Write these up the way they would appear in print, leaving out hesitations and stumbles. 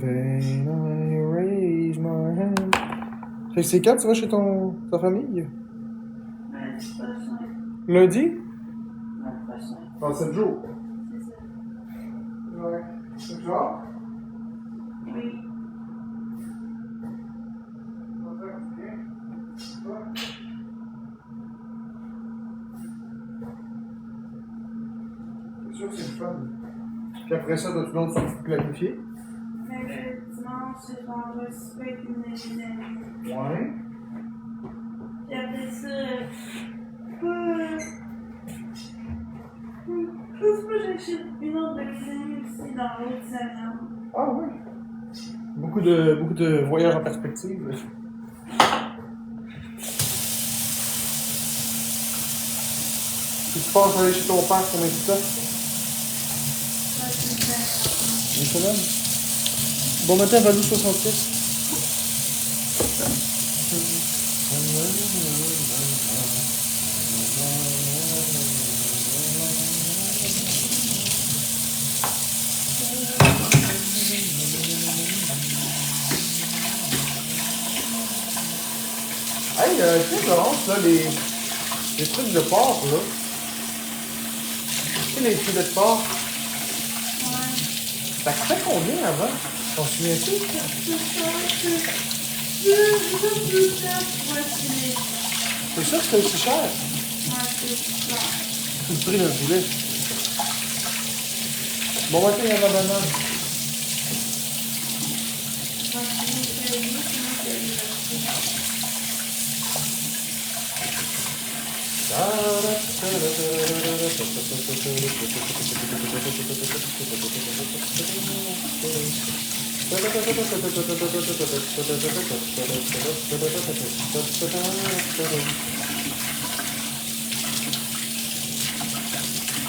Then I raise my hand. Fait que c'est quand tu vas chez ta famille? Lundi prochain. Lundi? Lundi prochain. Dans 7 jours. C'est ça. Ouais. C'est genre? Oui. C'est sûr que c'est le fun. Puis après ça, t'as-tu d'autres choses pour planifier? Fait que dimanche, je vais en souper avec une de mes amies. Ouais. Puis après ça, je sais pas, j'achète une autre de mes amies aussi dans l'autre salon. Ah oui. Beaucoup de voyages en perspective. Puis tu penses aller chez ton père combien de temps? Une semaine? Bon matin, Valou 66. Hey, tu sais, Laurence, là, les trucs de porc, là. Tu sais, les filets de porc. Ouais. Ça coûtait combien avant? T'en souviens-tu? C'est sûr que c'était aussi cher. C'est le prix d'un poulet. Bon matin, il y a ma banane.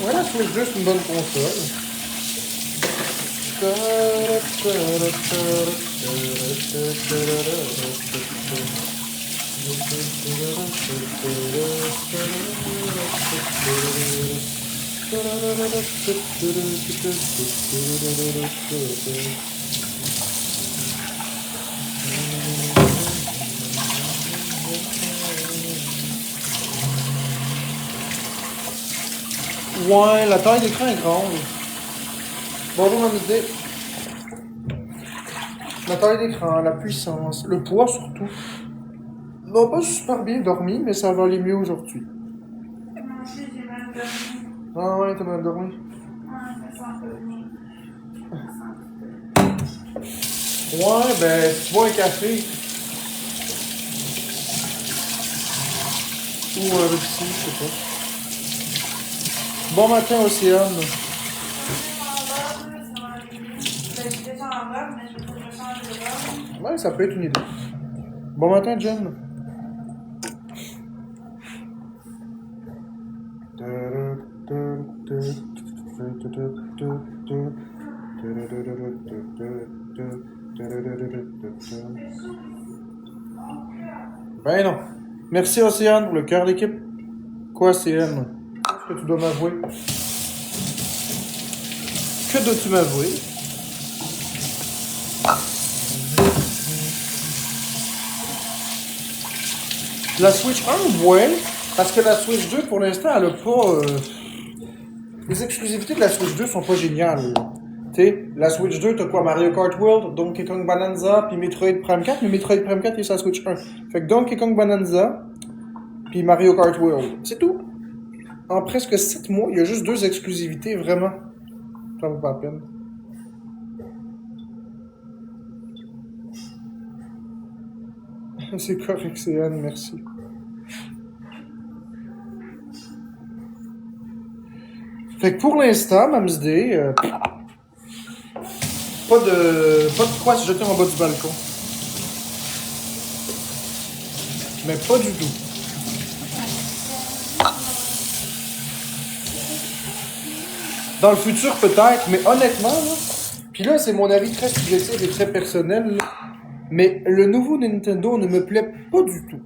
Ouais, la Switch 2, c'est une bonne console. Ouais, la taille d'écran est grande. Bonjour, Mamidé. La taille d'écran, la puissance, le poids surtout. Non, pas super bien dormi, mais ça va aller mieux aujourd'hui. Moi aussi, j'ai mal dormi. Ah ouais, t'as mal dormi. Ouais, je me sens pas bien. Ouais, ben, si tu bois un café. Ou un Russie, je sais pas. Bon matin, Océane. Ouais, ça peut être une idée. Bon matin, Jen. Ben non. Merci, Océane, pour le cœur d'équipe. Quoi, Océane? Qu'est-ce que tu dois m'avouer? Que dois-tu m'avouer? La Switch 1, ouais. Parce que la Switch 2, pour l'instant, elle a pas... Les exclusivités de la Switch 2 sont pas géniales. Tu sais, la Switch 2, t'as quoi? Mario Kart World, Donkey Kong Bonanza, puis Metroid Prime 4. Mais Metroid Prime 4 est sur la Switch 1. Fait que Donkey Kong Bonanza, puis Mario Kart World. C'est tout. En presque 7 mois, il y a juste 2 exclusivités, vraiment. Ça vaut pas la peine. C'est correct, c'est Anne, merci. Fait que pour l'instant, Mamsday, pas de quoi se jeter en bas du balcon. Mais pas du tout. Dans le futur, peut-être, mais honnêtement, là, puis là, c'est mon avis très subjectif et très personnel, là, mais le nouveau Nintendo ne me plaît pas du tout.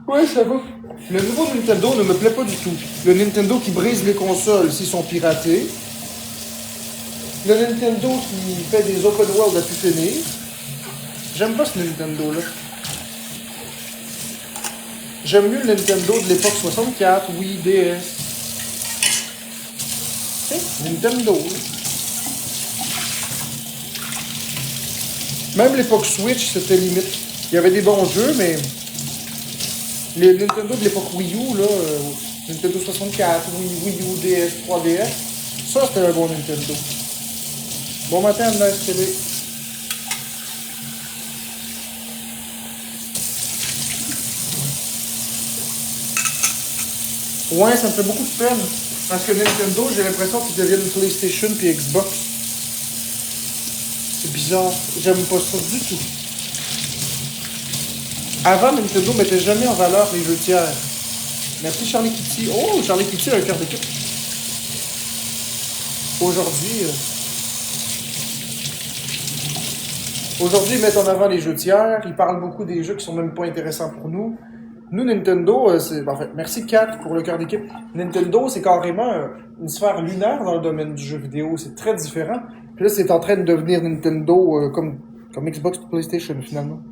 Ouais, ça va. Le nouveau Nintendo ne me plaît pas du tout. Le Nintendo qui brise les consoles s'ils sont piratés. Le Nintendo qui fait des open world à pu finir. J'aime pas ce Nintendo-là. J'aime mieux le Nintendo de l'époque 64, Wii, DS. Nintendo. Même l'époque Switch, c'était limite. Il y avait des bons jeux, mais les Nintendo de l'époque Wii U, là, Nintendo 64, Wii U, DS, 3DS, ça c'était un bon Nintendo. Bon matin, Nice TV. Ouais, ça me fait beaucoup de peine. Parce que Nintendo, j'ai l'impression qu'ils deviennent PlayStation puis Xbox. C'est bizarre. J'aime pas ça du tout. Avant, Nintendo mettait jamais en valeur les jeux tiers. Merci Charlie Kitty. Oh, Charlie Kitty a un cœur d'équipe. Aujourd'hui, ils mettent en avant les jeux tiers. Ils parlent beaucoup des jeux qui sont même pas intéressants pour nous. Nous, Nintendo, c'est. En fait, merci Kat pour le cœur d'équipe. Nintendo, c'est carrément une sphère lunaire dans le domaine du jeu vidéo. C'est très différent. Puis là, c'est en train de devenir Nintendo comme Xbox ou PlayStation finalement.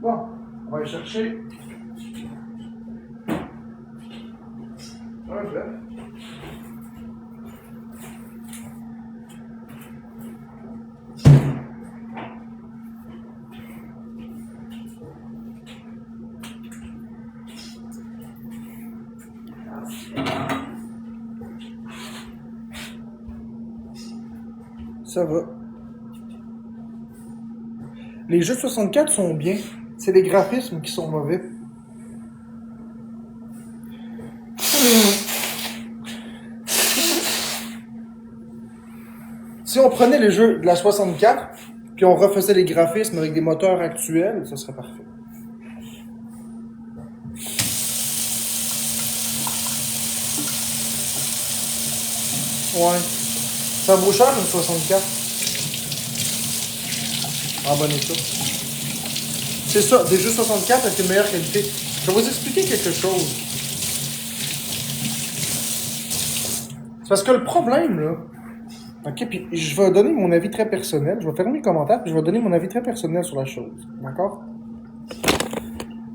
Bon, on va aller chercher un bœuf. Ça va. Les jeux 64 sont bien. C'est les graphismes qui sont mauvais. Si on prenait les jeux de la 64, puis on refaisait les graphismes avec des moteurs actuels, ça serait parfait. Ouais. Ça vaut cher une 64. En bon état. C'est ça, des jeux 64 avec une meilleure qualité. Je vais vous expliquer quelque chose. C'est parce que le problème, là. Ok, puis je vais donner mon avis très personnel. Je vais fermer les commentaires, puis je vais donner mon avis très personnel sur la chose. D'accord?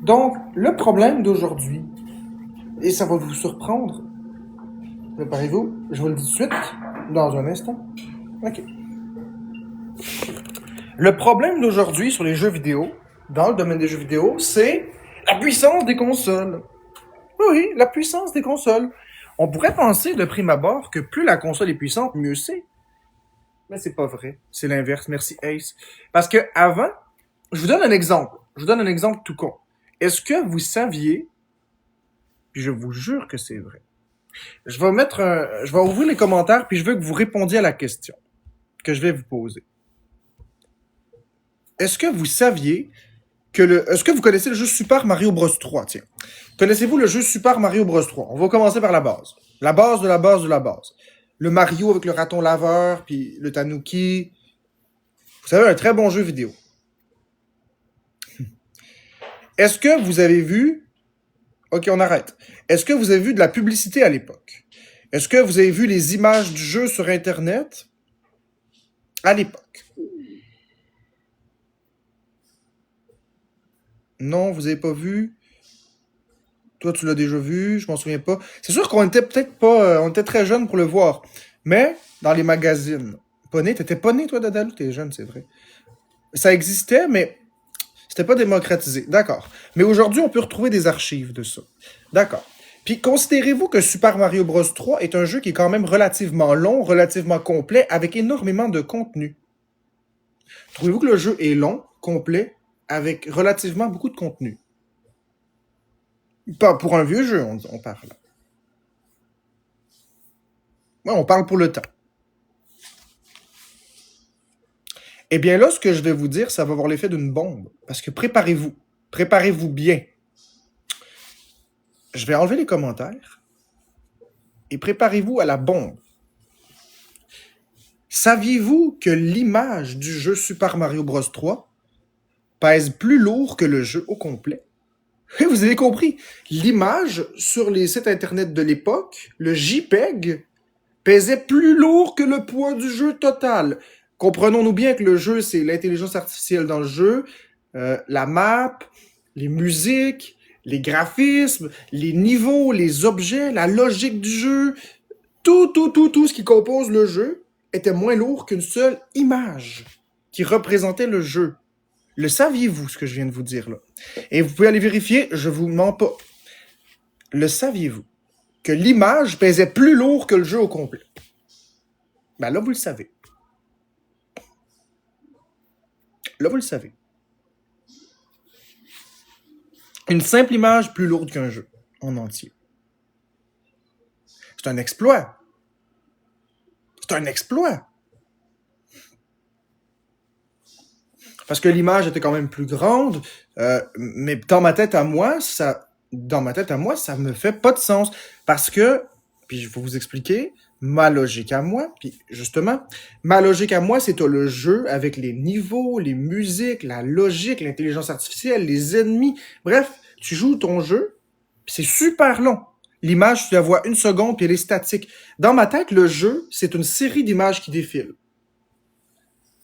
Donc, le problème d'aujourd'hui, et ça va vous surprendre, préparez-vous, je vous le dis tout de suite, dans un instant. Ok. Le problème d'aujourd'hui sur les jeux vidéo, dans le domaine des jeux vidéo, c'est la puissance des consoles. Oui, la puissance des consoles. On pourrait penser de prime abord que plus la console est puissante, mieux c'est. Mais c'est pas vrai. C'est l'inverse. Merci Ace. Parce que avant, je vous donne un exemple. Je vous donne un exemple tout con. Est-ce que vous saviez, puis je vous jure que c'est vrai. Je vais ouvrir les commentaires puis je veux que vous répondiez à la question que je vais vous poser. Est-ce que vous saviez est-ce que vous connaissez le jeu Super Mario Bros 3, tiens. Connaissez-vous le jeu Super Mario Bros 3? On va commencer par la base. La base de la base de la base. Le Mario avec le raton laveur, puis le Tanuki. Vous savez, un très bon jeu vidéo. Est-ce que vous avez vu... Ok, on arrête. Est-ce que vous avez vu de la publicité à l'époque? Est-ce que vous avez vu les images du jeu sur Internet à l'époque? Non, vous avez pas vu? Toi, tu l'as déjà vu, je m'en souviens pas. C'est sûr qu'on était peut-être pas... on était très jeunes pour le voir. Mais, dans les magazines... Pas né, t'étais pas né, toi, Dadalou? T'es jeune, c'est vrai. Ça existait, mais c'était pas démocratisé. D'accord. Mais aujourd'hui, on peut retrouver des archives de ça. D'accord. Puis considérez-vous que Super Mario Bros 3 est un jeu qui est quand même relativement long, relativement complet, avec énormément de contenu. Trouvez-vous que le jeu est long, complet, avec relativement beaucoup de contenu? Pas pour un vieux jeu, on parle. Ouais, on parle pour le temps. Eh bien là, ce que je vais vous dire, ça va avoir l'effet d'une bombe. Parce que préparez-vous. Préparez-vous bien. Je vais enlever les commentaires. Et préparez-vous à la bombe. Saviez-vous que l'image du jeu Super Mario Bros 3 pèse plus lourd que le jeu au complet? Vous avez compris, l'image sur les sites internet de l'époque, le JPEG, pesait plus lourd que le poids du jeu total. Comprenons-nous bien que le jeu, c'est l'intelligence artificielle dans le jeu, la map, les musiques, les graphismes, les niveaux, les objets, la logique du jeu, tout ce qui compose le jeu était moins lourd qu'une seule image qui représentait le jeu. Le saviez-vous, ce que je viens de vous dire là? Et vous pouvez aller vérifier, je vous mens pas. Le saviez-vous? Que l'image pesait plus lourd que le jeu au complet. Ben là, vous le savez. Là, vous le savez. Une simple image plus lourde qu'un jeu en entier. C'est un exploit. C'est un exploit. Parce que l'image était quand même plus grande, mais dans ma tête à moi, ça me fait pas de sens. Parce que, puis je vais vous expliquer, ma logique à moi, puis justement, ma logique à moi, c'est le jeu avec les niveaux, les musiques, la logique, l'intelligence artificielle, les ennemis. Bref, tu joues ton jeu, puis c'est super long. L'image, tu la vois 1 seconde, puis elle est statique. Dans ma tête, le jeu, c'est une série d'images qui défilent.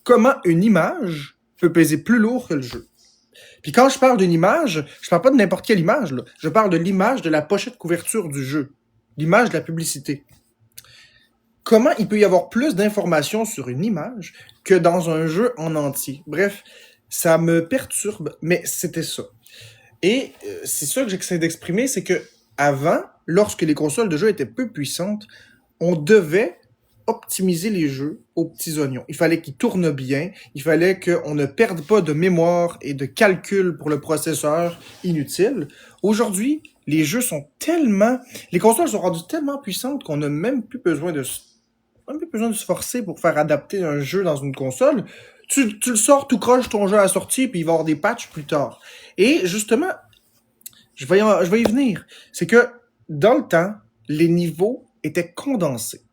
Comment une image peut peser plus lourd que le jeu? Puis quand je parle d'une image, je parle pas de n'importe quelle image, là. Je parle de l'image de la pochette couverture du jeu. L'image de la publicité. Comment il peut y avoir plus d'informations sur une image que dans un jeu en entier? Bref, ça me perturbe, mais c'était ça. Et c'est ça que j'essaie d'exprimer, c'est que avant, lorsque les consoles de jeu étaient peu puissantes, on devait optimiser les jeux aux petits oignons. Il fallait qu'ils tournent bien, il fallait qu'on ne perde pas de mémoire et de calcul pour le processeur inutile. Aujourd'hui, les jeux sont les consoles sont rendues tellement puissantes qu'on n'a même plus besoin de se forcer pour faire adapter un jeu dans une console. Tu le sors tout croche ton jeu à la sortie, puis il va y avoir des patchs plus tard. Et justement, je vais y venir. C'est que dans le temps, les niveaux étaient condensés.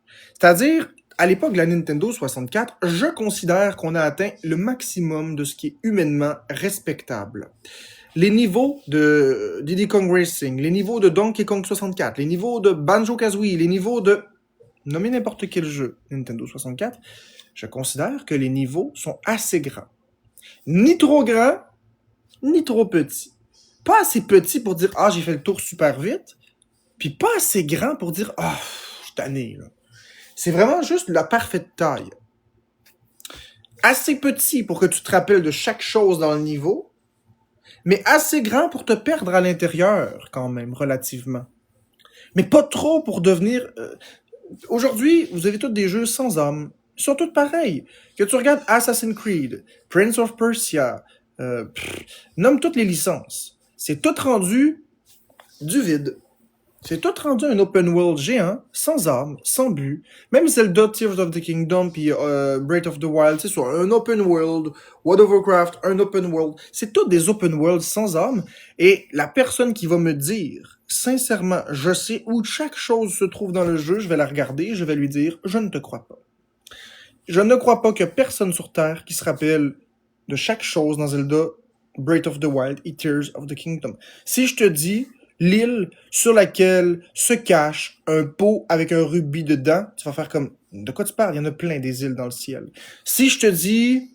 C'est-à-dire, à l'époque de la Nintendo 64, je considère qu'on a atteint le maximum de ce qui est humainement respectable. Les niveaux de Diddy Kong Racing, les niveaux de Donkey Kong 64, les niveaux de Banjo-Kazooie, les niveaux de... Nommez n'importe quel jeu Nintendo 64, je considère que les niveaux sont assez grands. Ni trop grands, ni trop petits. Pas assez petits pour dire « Ah, j'ai fait le tour super vite », puis pas assez grand pour dire « Ah, je suis tanné, là ». C'est vraiment juste la parfaite taille. Assez petit pour que tu te rappelles de chaque chose dans le niveau, mais assez grand pour te perdre à l'intérieur, quand même, relativement. Mais pas trop pour devenir... Aujourd'hui, vous avez tous des jeux sans âme. Ils sont tous pareils. Que tu regardes Assassin's Creed, Prince of Persia, nomme toutes les licences. C'est tout rendu du vide. C'est tout rendu un open world géant, sans âme, sans but. Même Zelda, Tears of the Kingdom, puis Breath of the Wild, c'est soit un open world. World of Warcraft, un open world. C'est tout des open world sans âme. Et la personne qui va me dire, sincèrement, je sais où chaque chose se trouve dans le jeu, je vais la regarder, je vais lui dire, je ne te crois pas. Je ne crois pas qu'il y a personne sur Terre qui se rappelle de chaque chose dans Zelda, Breath of the Wild et Tears of the Kingdom. Si je te dis l'île sur laquelle se cache un pot avec un rubis dedans, tu vas faire comme, de quoi tu parles? Il y en a plein des îles dans le ciel. Si je te dis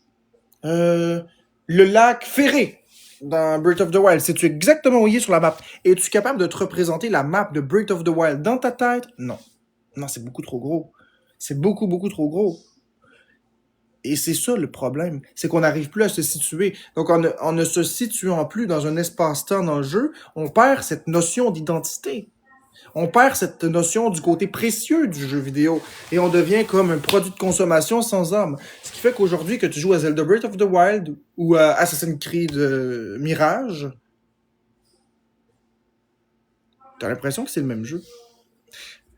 le lac Ferré dans Breath of the Wild, sais-tu exactement où il est sur la map? Es-tu capable de te représenter la map de Breath of the Wild dans ta tête? Non. Non, c'est beaucoup trop gros. C'est beaucoup, beaucoup trop gros. Et c'est ça le problème, c'est qu'on n'arrive plus à se situer. Donc en ne se situant plus dans un espace-temps dans le jeu, on perd cette notion d'identité. On perd cette notion du côté précieux du jeu vidéo et on devient comme un produit de consommation sans âme. Ce qui fait qu'aujourd'hui, que tu joues à Zelda Breath of the Wild ou à Assassin's Creed Mirage, t'as l'impression que c'est le même jeu.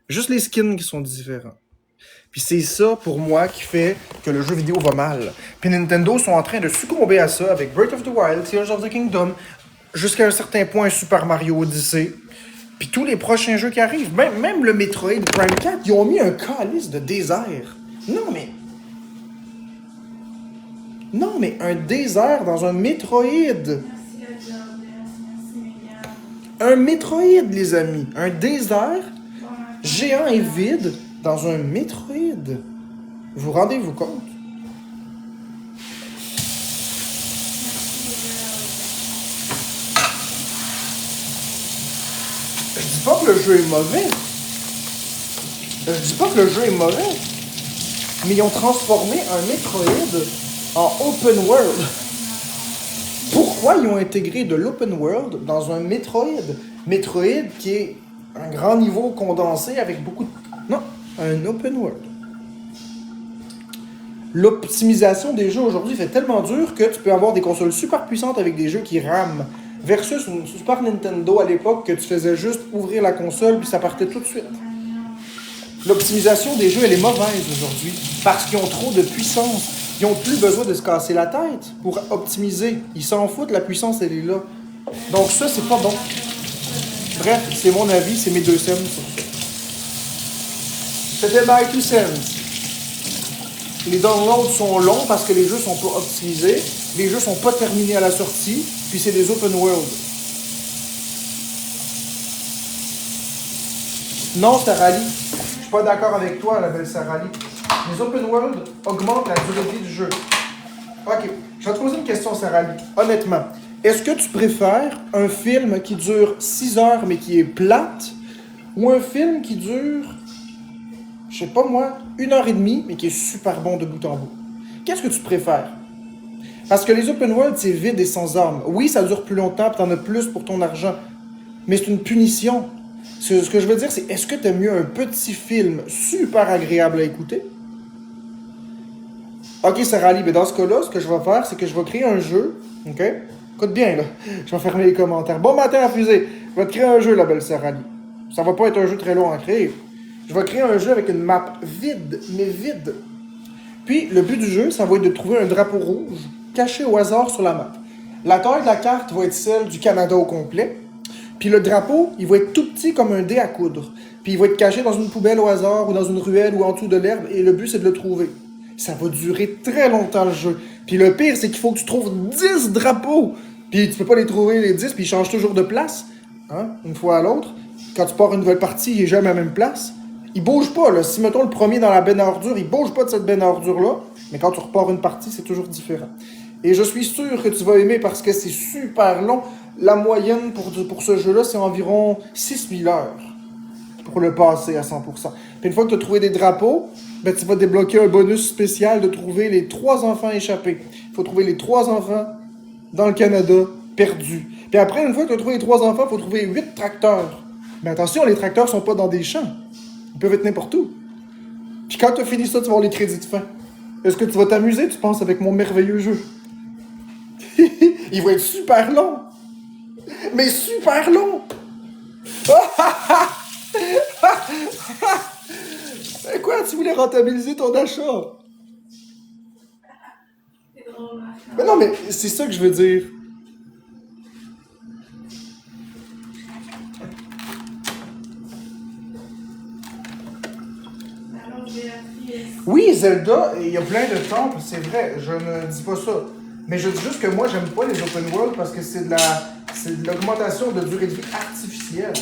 Juste les skins qui sont différents. Puis c'est ça, pour moi, qui fait que le jeu vidéo va mal. Puis Nintendo sont en train de succomber à ça avec Breath of the Wild, Tears of the Kingdom, jusqu'à un certain point Super Mario Odyssey. Puis tous les prochains jeux qui arrivent, même le Metroid Prime 4, ils ont mis un calice de désert. Non mais un désert dans un Metroid. Merci le job, merci Miguel. Un Metroid, les amis. Un désert Bon, géant et vide dans un Metroid. Vous rendez-vous compte? Je dis pas que le jeu est mauvais. Je dis pas que le jeu est mauvais. Mais ils ont transformé un Metroid en open world. Pourquoi ils ont intégré de l'open world dans un Metroid? Metroid qui est un grand niveau condensé avec beaucoup de... Non, un open world. L'optimisation des jeux aujourd'hui fait tellement dur que tu peux avoir des consoles super puissantes avec des jeux qui rament. Versus une Super Nintendo à l'époque que tu faisais juste ouvrir la console puis ça partait tout de suite. L'optimisation des jeux, elle est mauvaise aujourd'hui parce qu'ils ont trop de puissance. Ils n'ont plus besoin de se casser la tête pour optimiser. Ils s'en foutent, la puissance, elle est là. Donc ça, c'est pas bon. Bref, c'est mon avis, c'est mes 2 cents sur ça. C'était my 2 cents. Les downloads sont longs parce que les jeux sont pas optimisés. Les jeux sont pas terminés à la sortie. Puis c'est des open world. Non, Sarah Lee. Je suis pas d'accord avec toi, la belle Sarah Lee. Les open world augmentent la durée de vie du jeu. Ok. Je vais te poser une question, Sarah Lee. Honnêtement, est-ce que tu préfères un film qui dure 6 heures mais qui est plate ou un film qui dure, je sais pas moi, 1h30 mais qui est super bon de bout en bout? Qu'est-ce que tu préfères? Parce que les open world, c'est vide et sans armes. Oui, ça dure plus longtemps, puis t'en as plus pour ton argent. Mais c'est une punition. Ce que je veux dire, c'est est-ce que t'aimes mieux un petit film super agréable à écouter? Ok, Sarah Lee, mais dans ce cas-là, ce que je vais faire, c'est que je vais créer un jeu. Ok? Écoute bien, là. Je vais fermer les commentaires. Bon matin à fusée. Je vais te créer un jeu, la belle Sarah Lee. Ça va pas être un jeu très long à créer. Je vais créer un jeu avec une map vide, mais vide. Puis, le but du jeu, ça va être de trouver un drapeau rouge caché au hasard sur la map. La taille de la carte va être celle du Canada au complet. Puis le drapeau, il va être tout petit comme un dé à coudre. Puis il va être caché dans une poubelle au hasard ou dans une ruelle ou en dessous de l'herbe. Et le but, c'est de le trouver. Ça va durer très longtemps le jeu. Puis le pire, c'est qu'il faut que tu trouves 10 drapeaux. Puis tu peux pas les trouver les 10, puis ils changent toujours de place. Hein? Une fois à l'autre. Quand tu pars une nouvelle partie, il est jamais à la même place. Il bouge pas, là. Si, mettons, le premier dans la benne à ordures, il bouge pas de cette benne à ordures-là. Mais quand tu repars une partie, c'est toujours différent. Et je suis sûr que tu vas aimer parce que c'est super long. La moyenne pour ce jeu-là, c'est environ 6000 heures pour le passer à 100%. Puis une fois que tu as trouvé des drapeaux, ben, tu vas débloquer un bonus spécial de trouver les 3 enfants échappés. Il faut trouver les 3 enfants dans le Canada perdus. Puis après, une fois que tu as trouvé les 3 enfants, il faut trouver 8 tracteurs. Mais attention, les tracteurs sont pas dans des champs. Ils peuvent être n'importe où. Puis quand tu as fini ça, tu vas avoir les crédits de fin. Est-ce que tu vas t'amuser, tu penses, avec mon merveilleux jeu? Il va être super long. Mais super long. Quoi, tu voulais rentabiliser ton achat? C'est drôle, hein? Mais non, mais c'est ça que je veux dire. Alors, j'ai appris. Oui, Zelda, il y a plein de temples, c'est vrai, je ne dis pas ça. Mais je dis juste que moi, j'aime pas les open world parce que c'est de l'augmentation de durée de vie artificielle.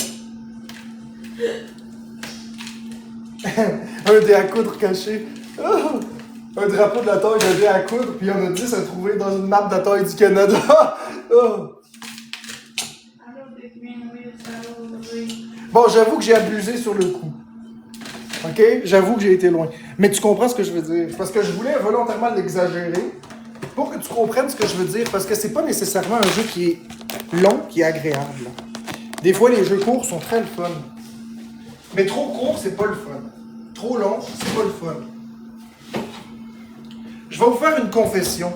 Un dé à coudre caché. Oh! Un drapeau de la taille d'un dé à coudre, puis il y en a 10 à trouver dans une map de la taille du Canada. Oh! Alors, des green wheels, alors, oui. Bon, j'avoue que j'ai abusé sur le coup. Ok? J'avoue que j'ai été loin. Mais tu comprends ce que je veux dire. Parce que je voulais volontairement l'exagérer pour que tu comprennes ce que je veux dire. Parce que c'est pas nécessairement un jeu qui est long, qui est agréable. Des fois, les jeux courts sont très le fun. Mais trop court, c'est pas le fun. Trop long, c'est pas le fun. Je vais vous faire une confession.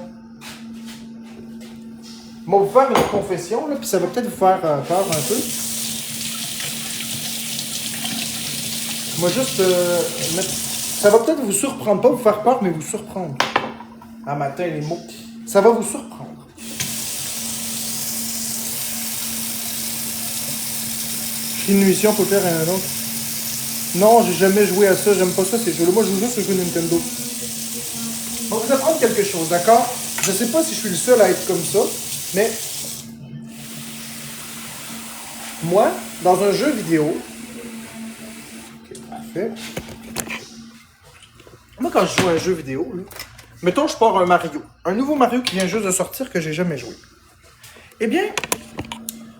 Je vais vous faire une confession, là, puis ça va peut-être vous faire peur un peu. Moi, juste mettre... Ça va peut-être vous surprendre, pas vous faire peur, mais vous surprendre. À matin, les mots. Ça va vous surprendre. Une mission pour faire un autre. Non, j'ai jamais joué à ça, j'aime pas ça ces jeux-là. Moi, je joue juste aux jeux Nintendo. On va vous apprendre quelque chose, d'accord? Je sais pas si je suis le seul à être comme ça, mais moi, dans un jeu vidéo, ok, parfait. Moi, quand je joue à un jeu vidéo, là, mettons, je pars un Mario, un nouveau Mario qui vient juste de sortir que j'ai jamais joué. Eh bien,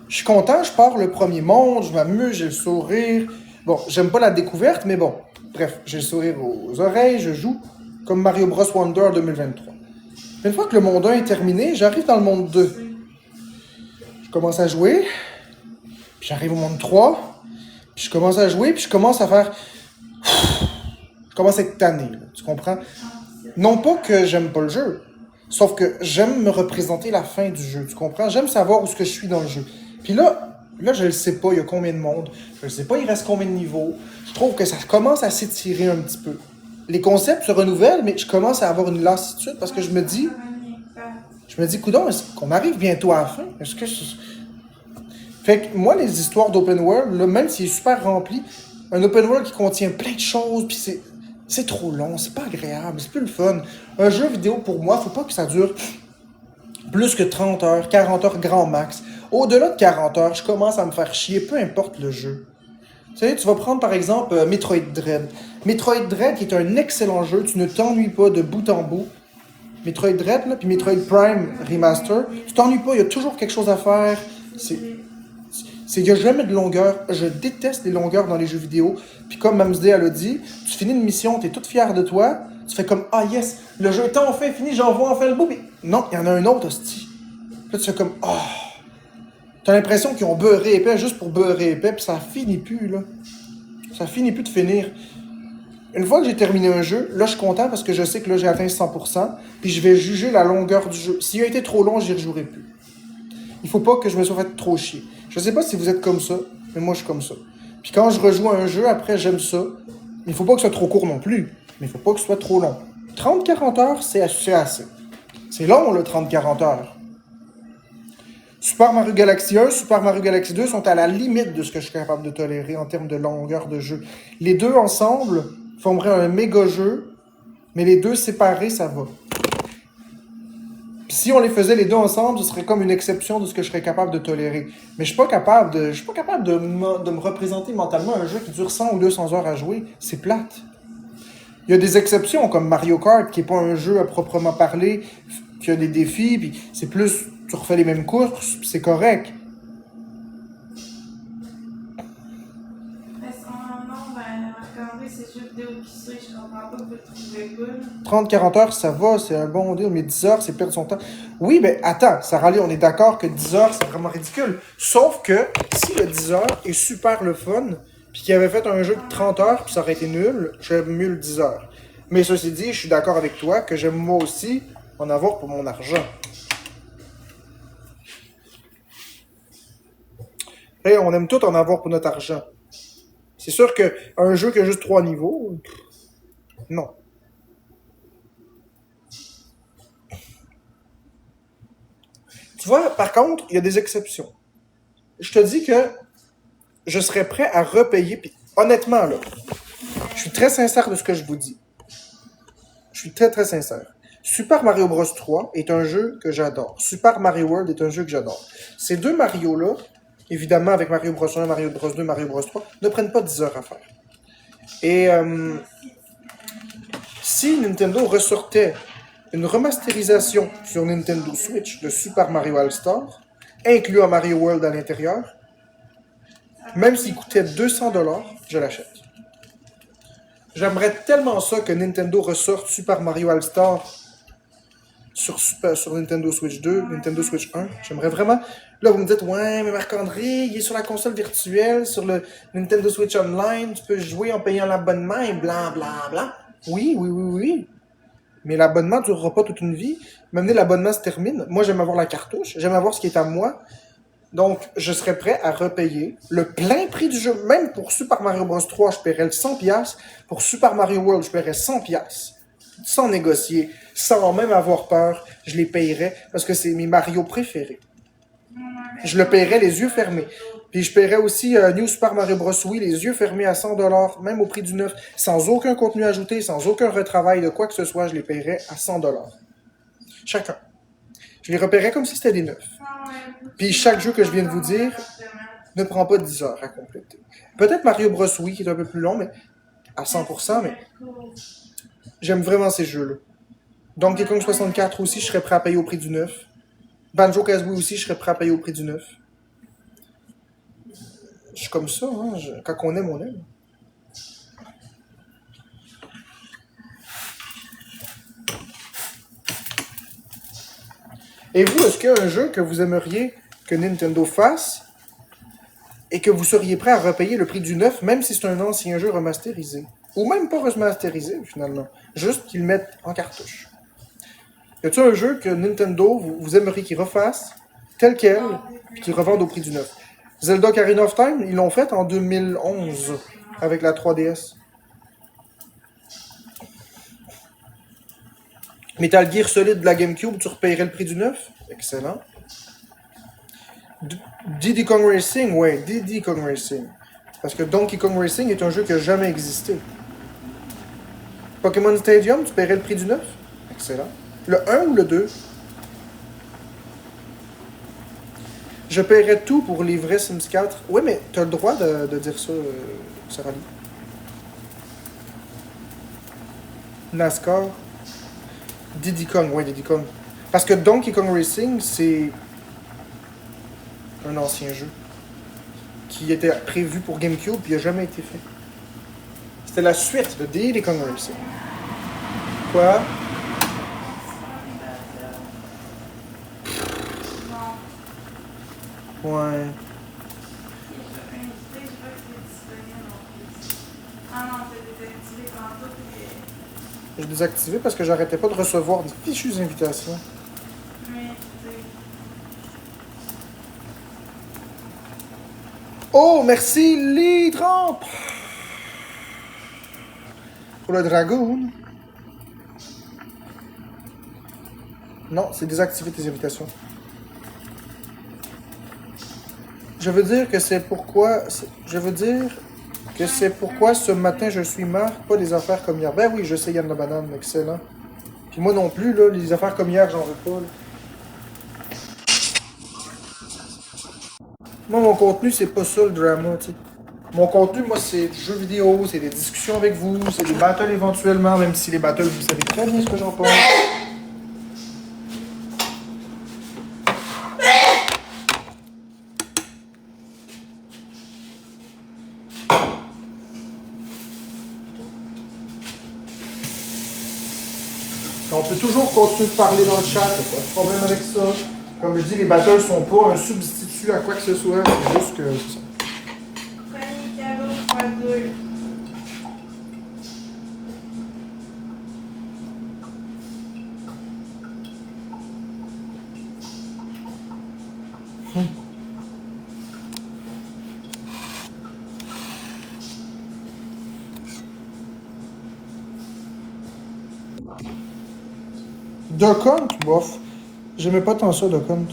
je suis content, je pars le premier monde, je m'amuse, j'ai le sourire. Bon, j'aime pas la découverte, mais bon, bref, j'ai le sourire aux oreilles, je joue comme Mario Bros Wonder 2023. Une fois que le monde 1 est terminé, j'arrive dans le monde 2. Je commence à jouer, puis j'arrive au monde 3, puis je commence à jouer, puis je commence à faire... Je commence à être tanné, là, tu comprends? Non pas que j'aime pas le jeu, sauf que j'aime me représenter la fin du jeu, tu comprends? J'aime savoir où est-ce que je suis dans le jeu. Puis là, je le sais pas, il y a combien de monde, je le sais pas, il reste combien de niveaux. Je trouve que ça commence à s'étirer un petit peu. Les concepts se renouvellent, mais je commence à avoir une lassitude parce que je me dis, coudonc, est-ce qu'on arrive bientôt à la fin? Est-ce que Fait que moi, les histoires d'open world, là, même s'il est super rempli, un open world qui contient plein de choses, puis c'est trop long, c'est pas agréable, c'est plus le fun. Un jeu vidéo, pour moi, faut pas que ça dure plus que 30 heures, 40 heures grand max. Au-delà de 40 heures, je commence à me faire chier, peu importe le jeu. Tu sais, tu vas prendre par exemple Metroid Dread. Metroid Dread qui est un excellent jeu, tu ne t'ennuies pas de bout en bout. Metroid Dread, là, puis Metroid Prime Remaster, tu t'ennuies pas, il y a toujours quelque chose à faire. Il n'y a jamais de longueur. Je déteste les longueurs dans les jeux vidéo. Puis comme Mamsday elle a dit, tu finis une mission, tu es toute fière de toi, tu fais comme « Ah yes, le jeu est enfin fini, j'en vois enfin le bout. » Mais non, il y en a un autre, hostie. Là, tu fais comme « Ah. Oh. » T'as l'impression qu'ils ont beurré épais juste pour beurrer épais, puis ça finit plus, là. Ça finit plus de finir. Une fois que j'ai terminé un jeu, là, je suis content parce que je sais que là, j'ai atteint 100%, puis je vais juger la longueur du jeu. S'il a été trop long, j'y rejouerai plus. Il faut pas que je me sois fait trop chier. Je sais pas si vous êtes comme ça, mais moi, je suis comme ça. Puis quand je rejoue à un jeu, après, j'aime ça. Il faut pas que ce soit trop court non plus, mais il faut pas que ce soit trop long. 30-40 heures, c'est assez. C'est long, le 30-40 heures. Super Mario Galaxy 1, Super Mario Galaxy 2 sont à la limite de ce que je suis capable de tolérer en termes de longueur de jeu. Les deux ensemble formeraient un méga jeu, mais les deux séparés, ça va. Puis si on les faisait les deux ensemble, ce serait comme une exception de ce que je serais capable de tolérer. Mais je suis pas capable de me représenter mentalement un jeu qui dure 100 ou 200 heures à jouer. C'est plate. Il y a des exceptions, comme Mario Kart, qui est pas un jeu à proprement parler, qui a des défis, puis c'est plus, tu refais les mêmes courses, puis c'est correct. Est-ce qu'on va regarder ces jeux vidéo qui sont, je comprends pas que vous le trouvez cool. 30-40 heures, ça va, c'est un bon deal, mais 10 heures, c'est perdre son temps. Oui, mais attends, Sarah Lee, on est d'accord que 10 heures, c'est vraiment ridicule. Sauf que, si le 10 heures est super le fun, puis qu'il avait fait un jeu de 30 heures, puis ça aurait été nul, j'aime mieux le 10 heures. Mais ceci dit, je suis d'accord avec toi que j'aime moi aussi en avoir pour mon argent. Hey, on aime tout en avoir pour notre argent. C'est sûr qu'un jeu qui a juste 3 niveaux, non. Tu vois, par contre, il y a des exceptions. Je te dis que je serais prêt à repayer, puis honnêtement, là, je suis très sincère de ce que je vous dis. Je suis très, très sincère. Super Mario Bros 3 est un jeu que j'adore. Super Mario World est un jeu que j'adore. Ces deux Mario-là, évidemment, avec Mario Bros 1, Mario Bros 2, Mario Bros 3, ne prennent pas 10 heures à faire. Et si Nintendo ressortait une remasterisation sur Nintendo Switch de Super Mario All-Star, incluant Mario World à l'intérieur, même s'il coûtait 200$, je l'achète. J'aimerais tellement ça que Nintendo ressorte Super Mario All-Star sur Nintendo Switch 2, Nintendo Switch 1. J'aimerais vraiment... Là, vous me dites, ouais, mais Marc-André, il est sur la console virtuelle, sur le Nintendo Switch Online, tu peux jouer en payant l'abonnement et bla bla bla. Oui, oui, oui, oui. Mais l'abonnement ne durera pas toute une vie. Même l'abonnement se termine. Moi, j'aime avoir la cartouche, j'aime avoir ce qui est à moi. Donc, je serais prêt à repayer le plein prix du jeu. Même pour Super Mario Bros 3, je paierais le 100$. Pour Super Mario World, je paierais 100$. Sans négocier, sans même avoir peur, je les payerais parce que c'est mes Mario préférés. Je le paierais les yeux fermés. Puis je paierais aussi New Super Mario Bros. Wii les yeux fermés à 100$, même au prix du neuf, sans aucun contenu ajouté, sans aucun retravail de quoi que ce soit, je les paierais à 100$. Chacun. Je les repaierais comme si c'était des neufs. Puis chaque jeu que je viens de vous dire ne prend pas 10 heures à compléter. Peut-être Mario Bros. Wii qui est un peu plus long, mais à 100%, mais j'aime vraiment ces jeux-là. Donkey Kong 64 aussi, je serais prêt à payer au prix du neuf. Banjo-Kazooie aussi, je serais prêt à payer au prix du neuf. Je suis comme ça, hein. Quand on aime, on aime. Et vous, est-ce qu'il y a un jeu que vous aimeriez que Nintendo fasse et que vous seriez prêt à repayer le prix du neuf, même si c'est un ancien jeu remasterisé? Ou même pas remasterisé, finalement. Juste qu'ils le mettent en cartouche. Y a-t-il un jeu que Nintendo, vous aimeriez qu'il refasse tel quel, puis qu'il revende au prix du neuf? Zelda Ocarina of Time, ils l'ont fait en 2011 avec la 3DS. Metal Gear Solid de la GameCube, tu repayerais le prix du neuf? Excellent. Diddy Kong Racing, ouais, Diddy Kong Racing. Parce que Donkey Kong Racing est un jeu qui n'a jamais existé. Pokémon Stadium, tu paierais le prix du neuf? Excellent. Le 1 ou le 2? Je paierais tout pour les vrais Sims 4. Oui, mais tu as le droit de dire ça, Sarah Lee. NASCAR. Diddy Kong, ouais, Diddy Kong. Parce que Donkey Kong Racing, c'est un ancien jeu qui était prévu pour GameCube puis il n'a jamais été fait. C'était la suite de Diddy Kong Racing. Quoi? Ouais. Je l'ai désactivé parce que j'arrêtais pas de recevoir des fichues invitations. Oh, merci, Lee 30! Pour le Dragoon. Non, c'est désactiver tes invitations. Je veux dire que c'est pourquoi... Je veux dire que c'est pourquoi ce matin je suis marre, pas des affaires comme hier. Ben oui, je sais, Yann la banane, excellent. Puis moi non plus, là, les affaires comme hier, j'en veux pas. Là. Moi, mon contenu, c'est pas ça le drama, tu sais. Mon contenu, moi, c'est du jeu vidéo, c'est des discussions avec vous, c'est des battles éventuellement, même si les battles, vous savez très bien ce que j'en pense. On peut toujours continuer de parler dans le chat, il n'y a pas de problème avec ça. Comme je dis, les battles sont pas un substitut à quoi que ce soit, c'est juste que c'est ça. Premier cadeau x2. Duck Hunt, bof. J'aimais pas tant ça, Duck Hunt.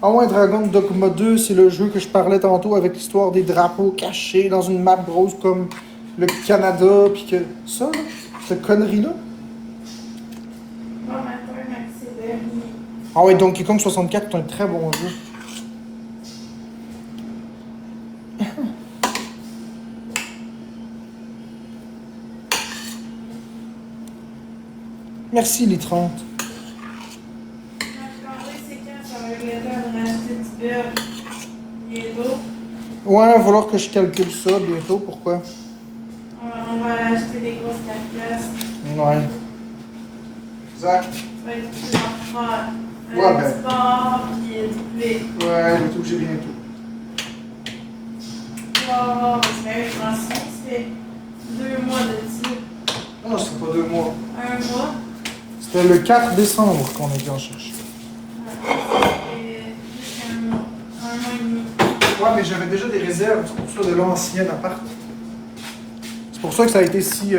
Ah ouais, Dragon Dogma 2, c'est le jeu que je parlais tantôt avec l'histoire des drapeaux cachés dans une map grosse comme le Canada, pis que... Ça, là, cette connerie-là. Bon matin, Maxime. Ah ouais, Donkey Kong 64 est un très bon jeu. Merci, les 30. C'est quand ça va aider à me racheter du beurre. Bientôt. Ouais, il va falloir que je calcule ça bientôt. Pourquoi? Ouais, Ouais. Exact. Ça va être plus d'affaires. Ouais, ben. Sport, puis éduquer. Ouais, je vais tout que j'ai bientôt. Wow, mais je m'en souviens, c'était 2 mois de dessus. Non, c'était pas 2 mois. 1 mois. C'était le 4 décembre qu'on était en cherche. C'était juste 1 mois. 1 mois et demi. Ouais, mais j'avais déjà des réserves, c'est pour ça, de l'ancien appart. C'est pour ça que ça a été si... Tu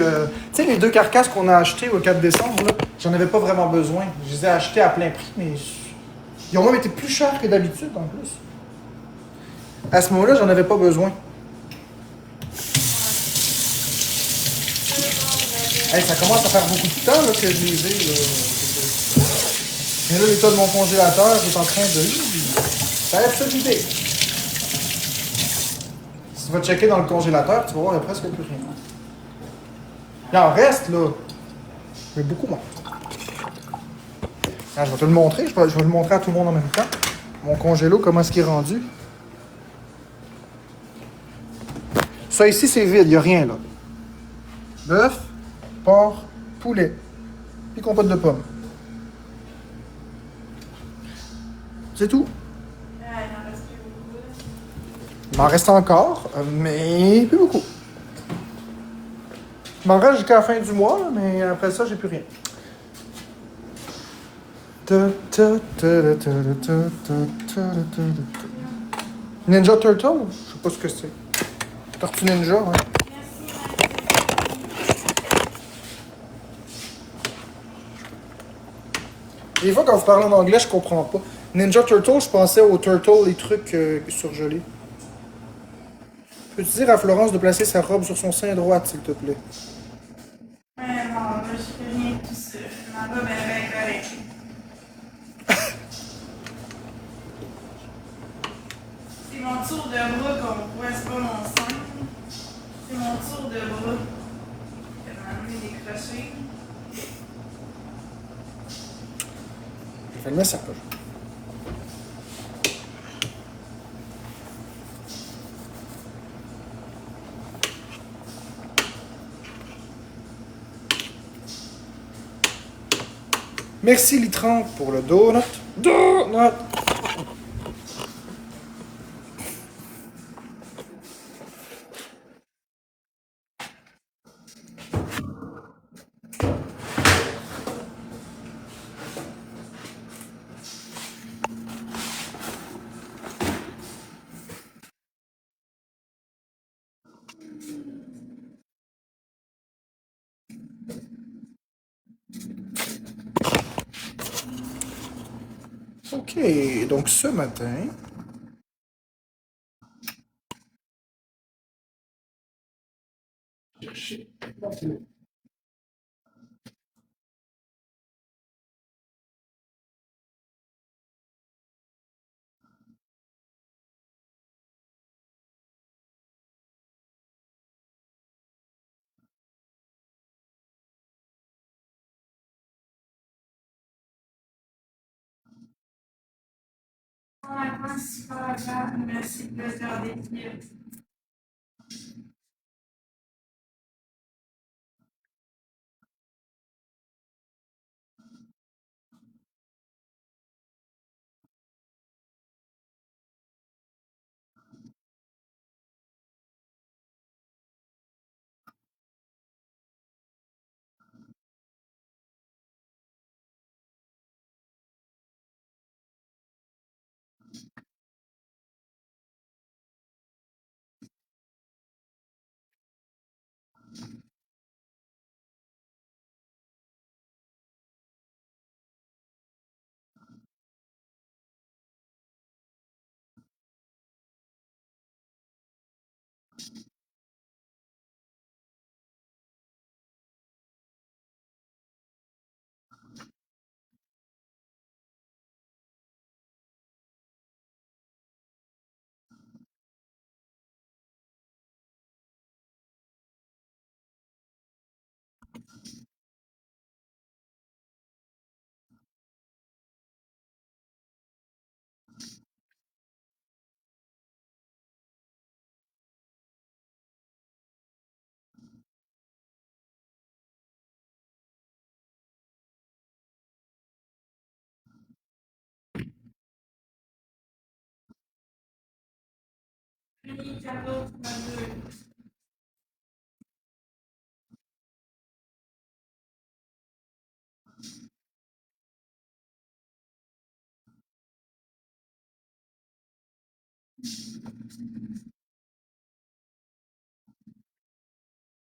sais, les 2 carcasses qu'on a achetées au 4 décembre, là, j'en avais pas vraiment besoin. Je les ai achetées à plein prix, mais ils ont même été plus chers que d'habitude, en plus. À ce moment-là, j'en avais pas besoin. Hey, ça commence à faire beaucoup de temps là, que je les ai. Là. Mais là, l'état de mon congélateur est en train de... Ça aide cette idée. Si tu vas checker dans le congélateur, tu vas voir, il y a presque plus rien. Il en reste, là. Mais beaucoup moins. Ah, je vais te le montrer. Je vais le montrer à tout le monde en même temps. Mon congélo, comment est-ce qu'il est rendu. Ça ici, c'est vide. Il n'y a rien, là. Bœuf, porc, poulet. Puis compote de pommes. C'est tout. Il en reste plus beaucoup. Il m'en reste encore, mais plus beaucoup. Il m'en reste jusqu'à la fin du mois, là, mais après ça, j'ai plus rien. Ninja Turtle? Je sais pas ce que c'est. Tortue Ninja, hein. Des fois, quand vous parlez en anglais, je comprends pas. Ninja Turtle, je pensais aux turtles, les trucs surgelés. Peux-tu dire à Florence de placer sa robe sur son sein droit, s'il te plaît? Ouais, non, là, je fais rien de tout ça. Ma robe est bien correcte. C'est mon tour de bras qu'on voit, c'est pas mon sein. C'est mon tour de bras. Je vais m'amener des crochets. J'ai fait le message. Merci Litran pour le donut. Donut! Ok, donc ce matin, Ouais, c'est super grave. Merci de me faire des pieds. Mini cadeau x2.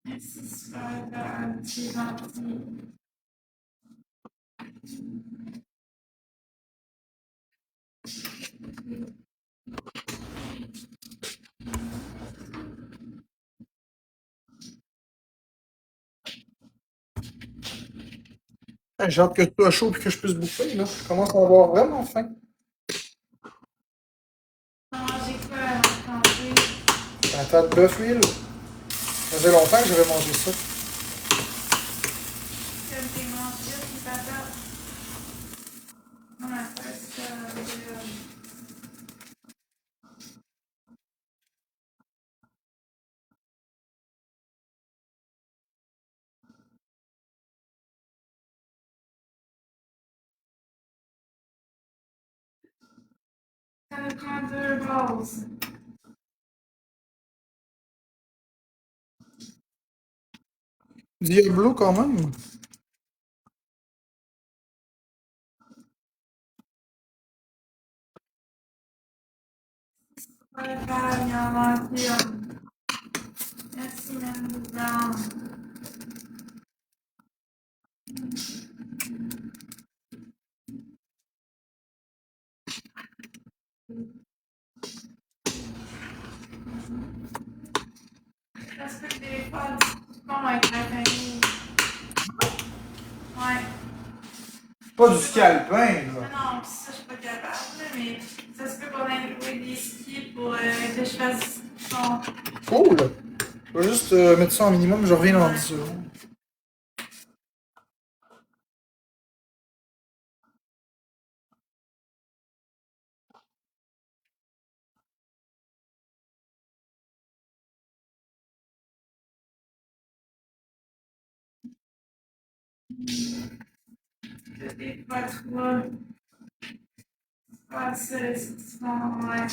Merci, super, c'est gentil. Hey, j'ai hâte que tu sois chaud et que je puisse bouffer, là. Je commence à avoir vraiment faim. Manger quoi à l'entrée? Un tas de bœuf huile. Ça faisait longtemps que j'avais mangé ça. Comme tes manchettes, tes patates. On a fait ça. Ça nous prend 2 bases. Diablo quand même. Ouais, il y en a manqué un. Merci, même dedans. Ça se peut que des fois, le discussion avec la famille. Ouais. Pas du scalpin, là. Non, pis ça, je suis pas capable, là, mais ça se peut qu'on ait loué des skis pour que je fasse son. Cool. Je vais juste mettre ça en minimum, je reviens dans 10 secondes. Des fois, trois. Pas c'est souvent, ouais.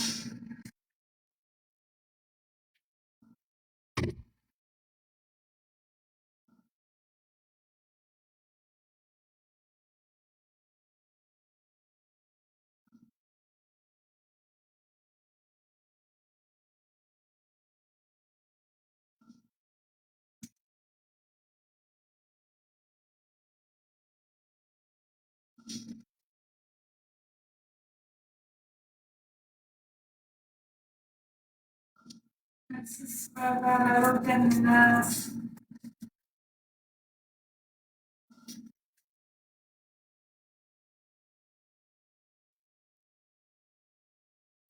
Merci, super, vers l'autre terminal.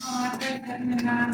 On appelle terminal.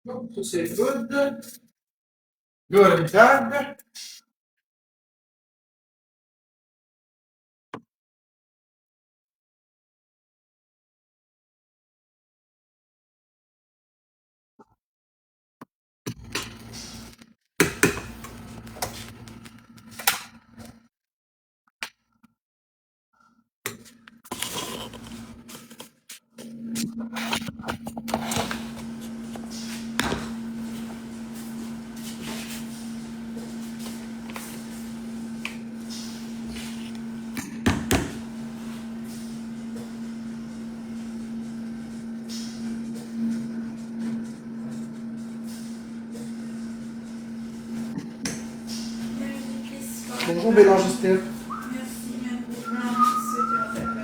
Oh, c'est good. Good tag. Bonjour Bélange Steph. Merci, même pour ceux qui ont fait le.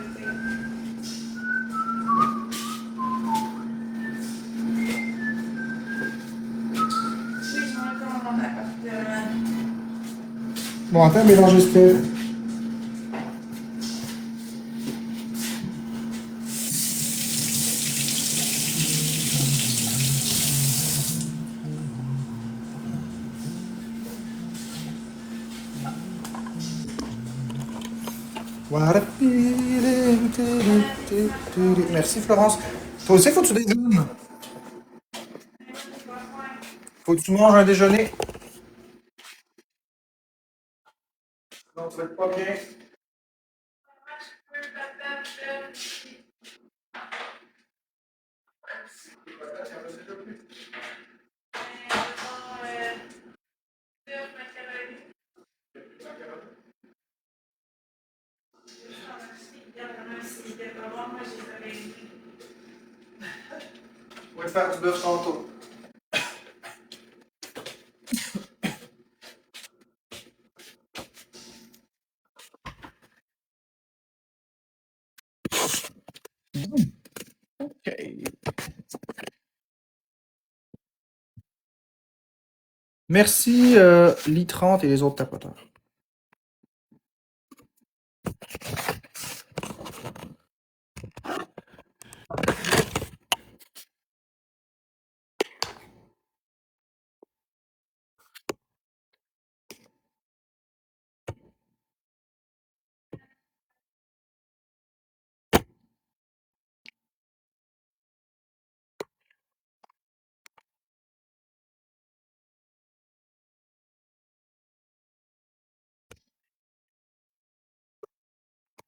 Bon, attends, mélanger c'était. What a feeling. Merci Florence. Toi aussi, faut que tu déjeunes. Faut que tu manges un déjeuner. Non, tu vas être pas bien. On va te faire du bœuf tantôt. OK. Merci, Li30 et les autres tapoteurs.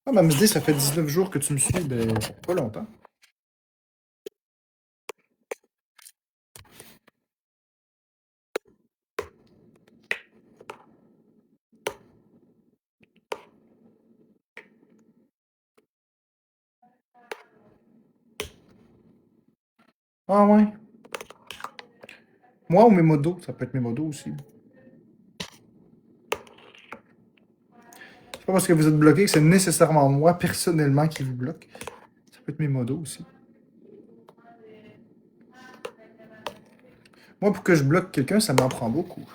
Ah, Mamsd, ça fait 19 jours que tu me suis, ben, pas longtemps. Ah ouais. Moi ou mes modos, ça peut être mes modos aussi. C'est pas parce que vous êtes bloqué que c'est nécessairement moi, personnellement, qui vous bloque. Ça peut être mes modos aussi. Moi, pour que je bloque quelqu'un, ça m'en prend beaucoup.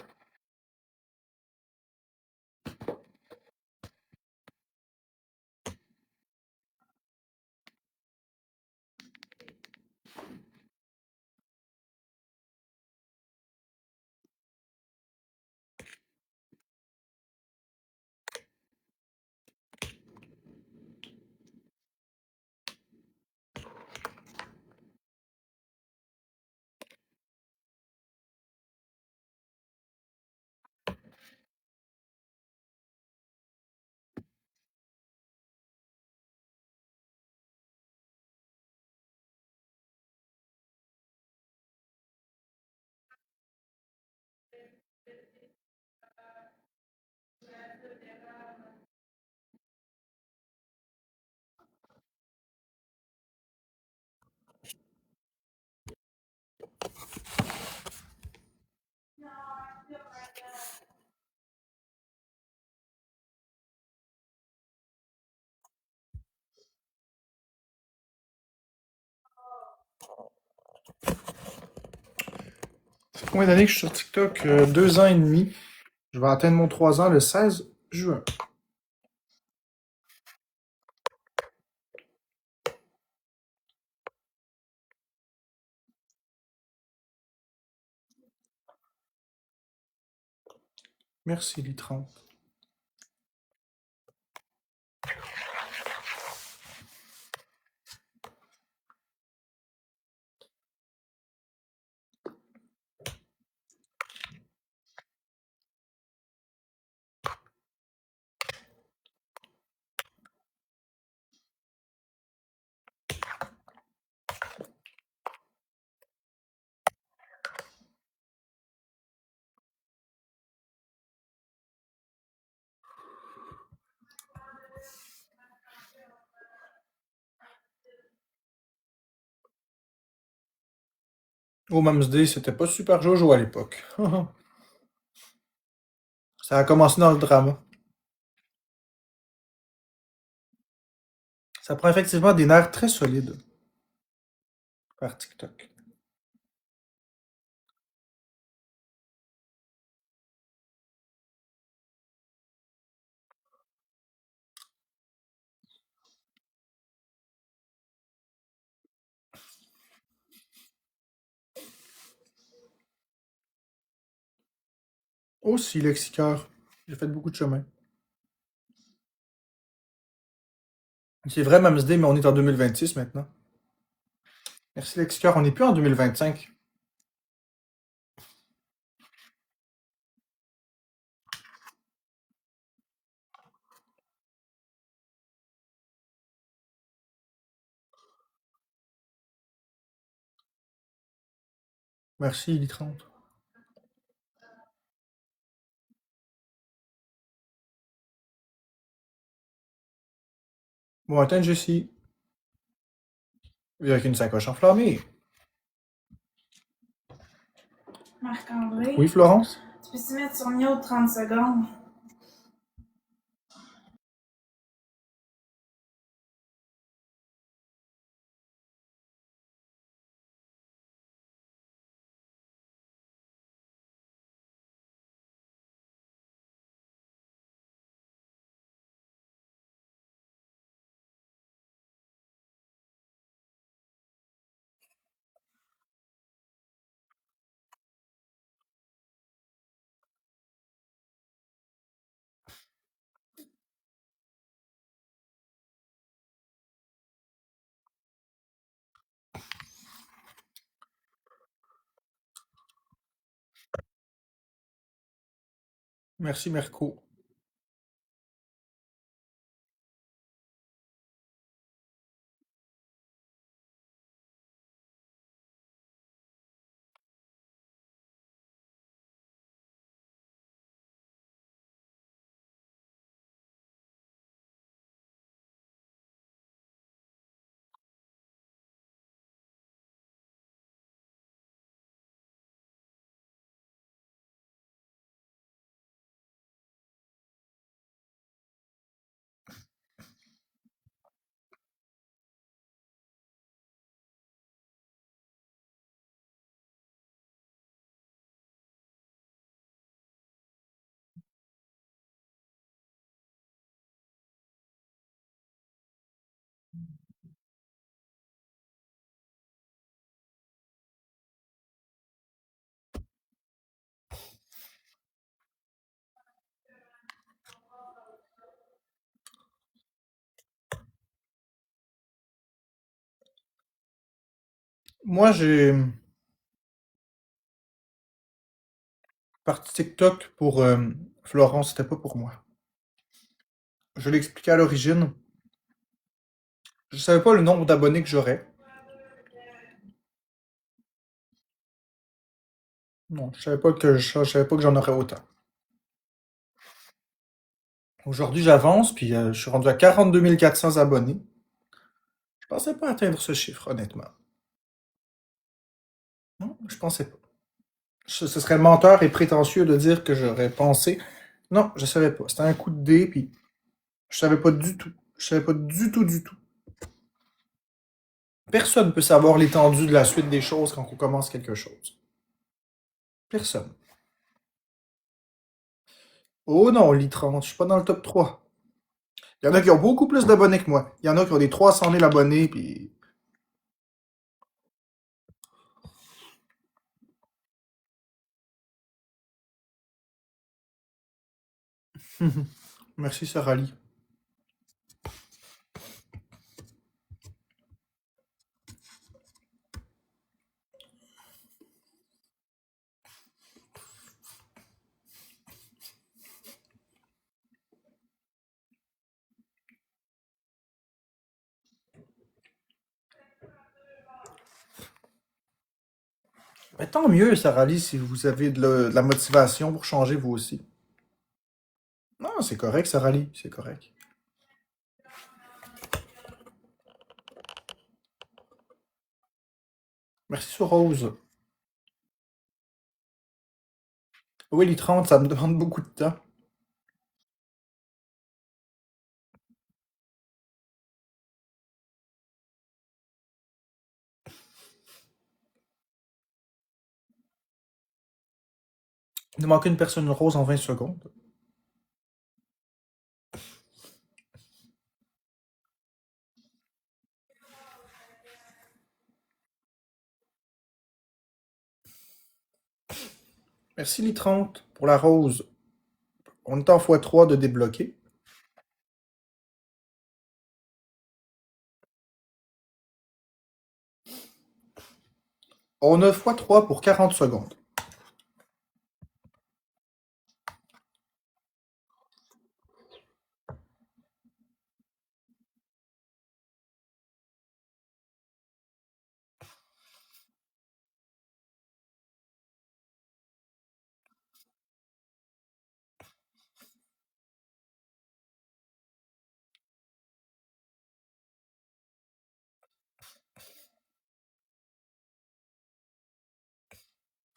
Ça fait combien d'années que je suis sur TikTok? 2 ans et demi. Je vais atteindre mon 3 ans le 16 juin. Merci, Li30. Oh, Mamsd, c'était pas super Jojo à l'époque. Ça a commencé dans le drama. Ça prend effectivement des nerfs très solides par TikTok. Aussi, Lexicaire. J'ai fait beaucoup de chemin. C'est vrai, Mamsday, mais on est en 2026 maintenant. Merci, Lexicaire. On n'est plus en 2025. Merci, Ili30. Bon matin, Jessie. Avec une sacoche enflammée. Marc-André, Oui, Florence? tu peux-tu mettre sur mute 30 secondes? Merci, Merco. Moi, j'ai parti TikTok pour Florence, c'était pas pour moi. Je l'ai expliqué à l'origine. Je savais pas le nombre d'abonnés que j'aurais. Non, je savais pas que j'en aurais autant. Aujourd'hui, j'avance, puis je suis rendu à 42 400 abonnés. Je pensais pas atteindre ce chiffre, honnêtement. Non, je pensais pas. Ce serait menteur et prétentieux de dire que j'aurais pensé. Non, je savais pas. C'était un coup de dé, puis je savais pas du tout. Je savais pas du tout, du tout. Personne peut savoir l'étendue de la suite des choses quand on commence quelque chose. Personne. Oh non, Lit30, je suis pas dans le top 3. Il y en a qui ont beaucoup plus d'abonnés que moi. Il y en a qui ont des 300 000 abonnés, puis... Merci, Sarah Lee. Mais tant mieux, Sarah Lee, si vous avez de la motivation pour changer vous aussi. Non, c'est correct, Sarah Lee, c'est correct. Merci, sur Rose. Oui, les 30, ça me demande beaucoup de temps. Il nous manque une personne rose en 20 secondes. Merci les 30 pour la rose. On est en x3 de débloquer. On a x3 pour 40 secondes.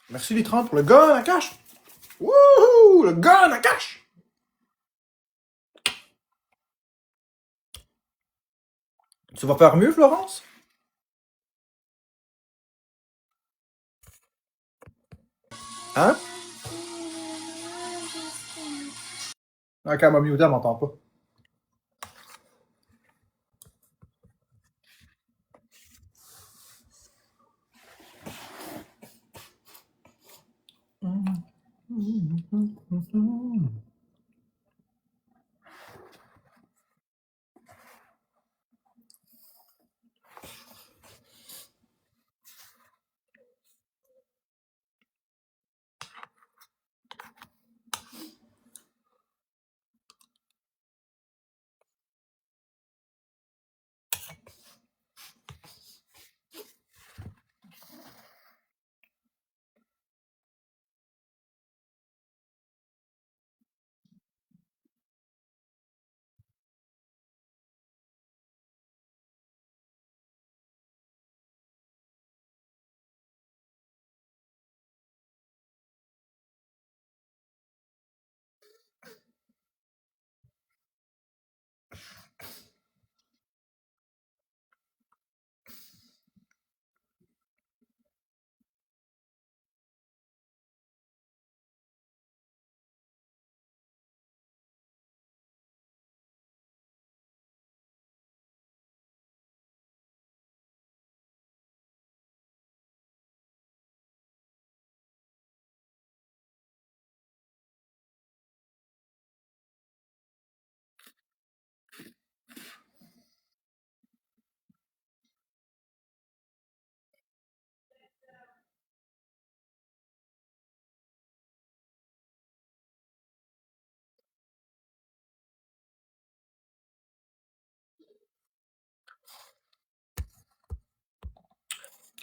Merci les 30 pour le gun à cash. Wouhou! Le gun à cash! Tu vas faire mieux, Florence? Hein? Ah, quand elle m'a muté, elle m'entend pas.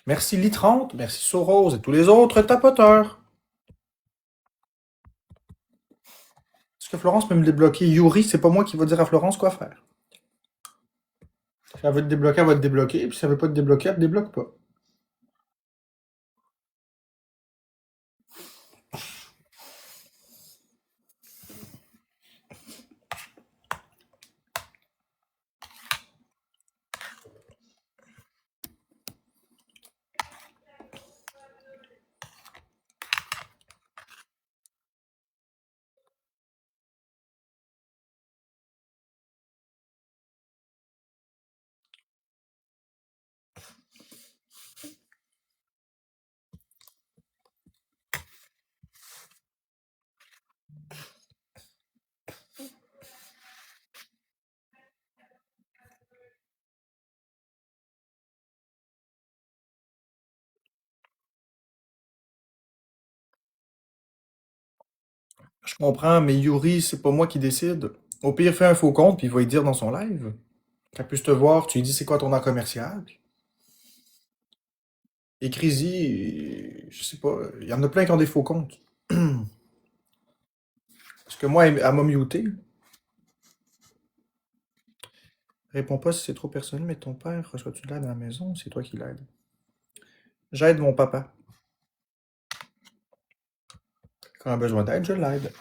Merci Lee30, merci Soros et tous les autres tapoteurs. Est-ce que Florence peut me débloquer Yuri? C'est pas moi qui va dire à Florence quoi faire. Si elle veut te débloquer, elle va te débloquer. Puis si elle veut pas te débloquer, elle te débloque pas. Je comprends, mais Yuri, c'est pas moi qui décide. Au pire, fais un faux compte, puis il va y dire dans son live. Qu'elle puisse te voir, tu lui dis c'est quoi ton nom commercial. Puis écris-y, je sais pas, il y en a plein qui ont des faux comptes. Parce que moi, elle m'a muté. Réponds pas si c'est trop personnel, mais ton père, reçois-tu de l'aide à la maison ou c'est toi qui l'aides? J'aide mon papa. Quand il a besoin d'aide, je l'aide.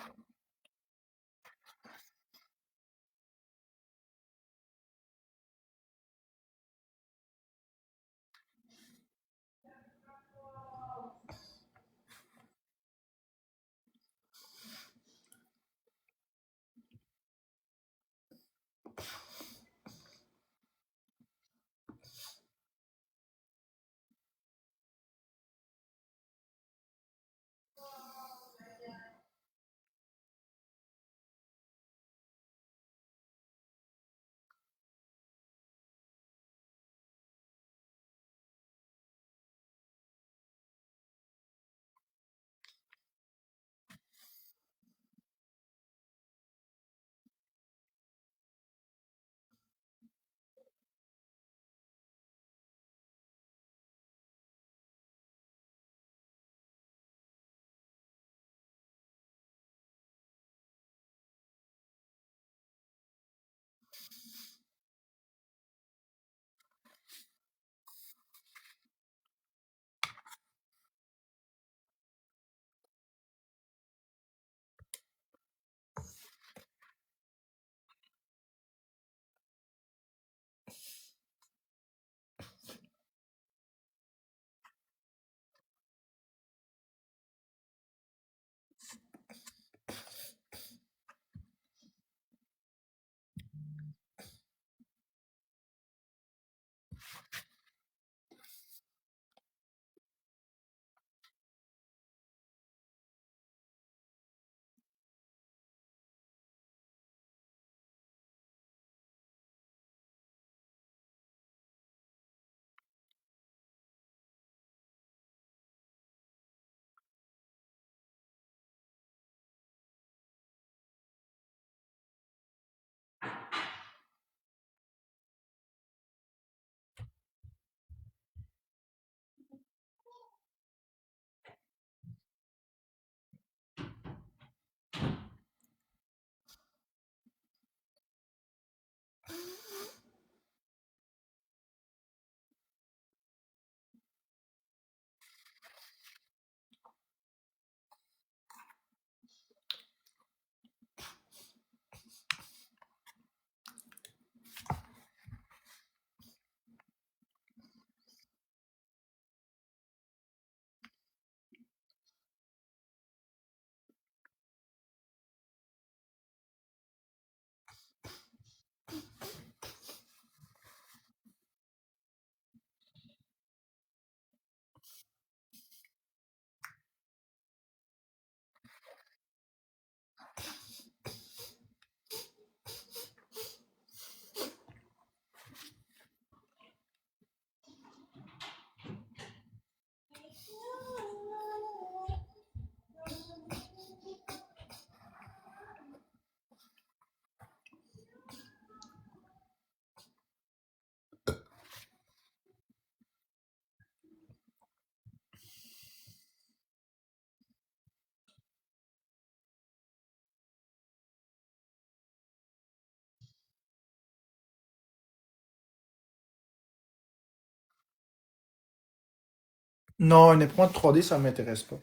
Non, une épouvante 3D, ça m'intéresse pas.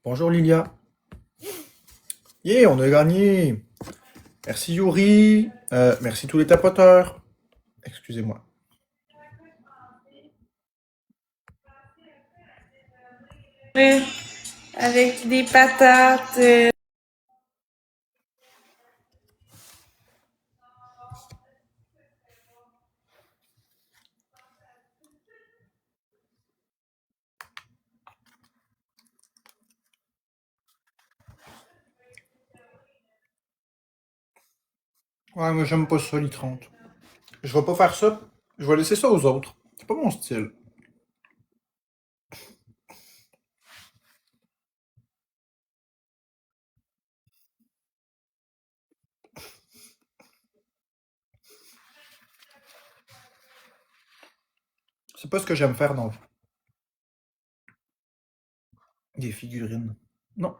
Bonjour Lilia. Yeah, on a gagné. Merci Yuri. Merci tous les tapoteurs. Excusez-moi. Avec des patates. Ouais, moi j'aime pas ça, les 30. Je vais pas faire ça. Je vais laisser ça aux autres. C'est pas mon style. C'est pas ce que j'aime faire non. Des figurines. Non.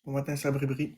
Bon matin, Sabri-Bri.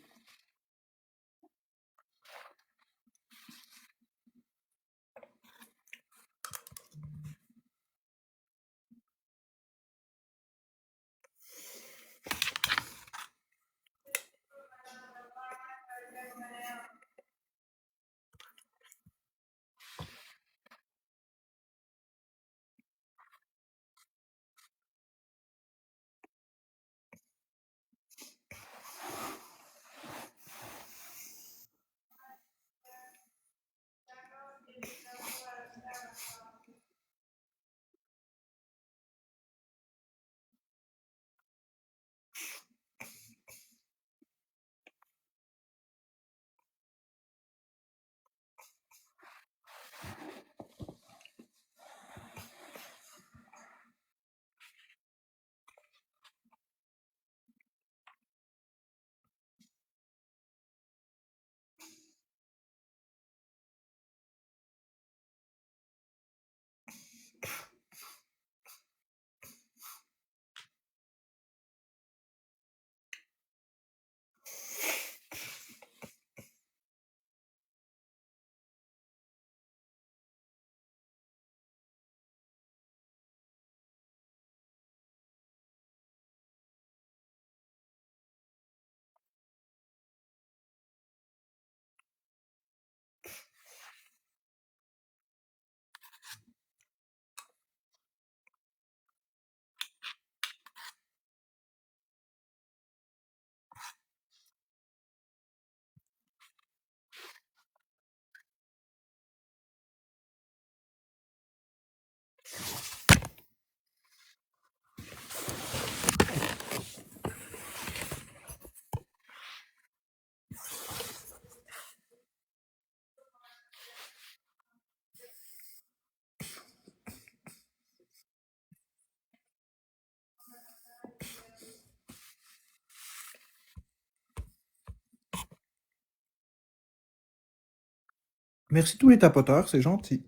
Merci tous les tapoteurs, c'est gentil.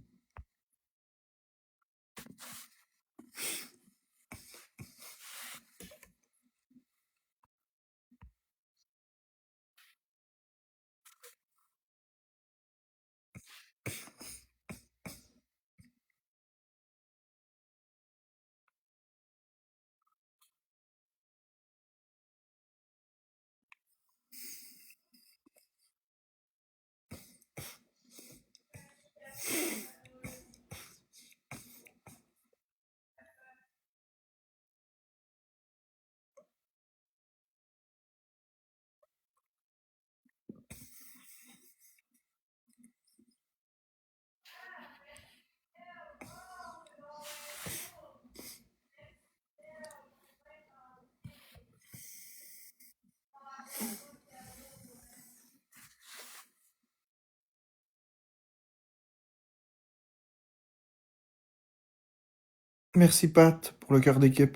Merci Pat pour le cœur d'équipe.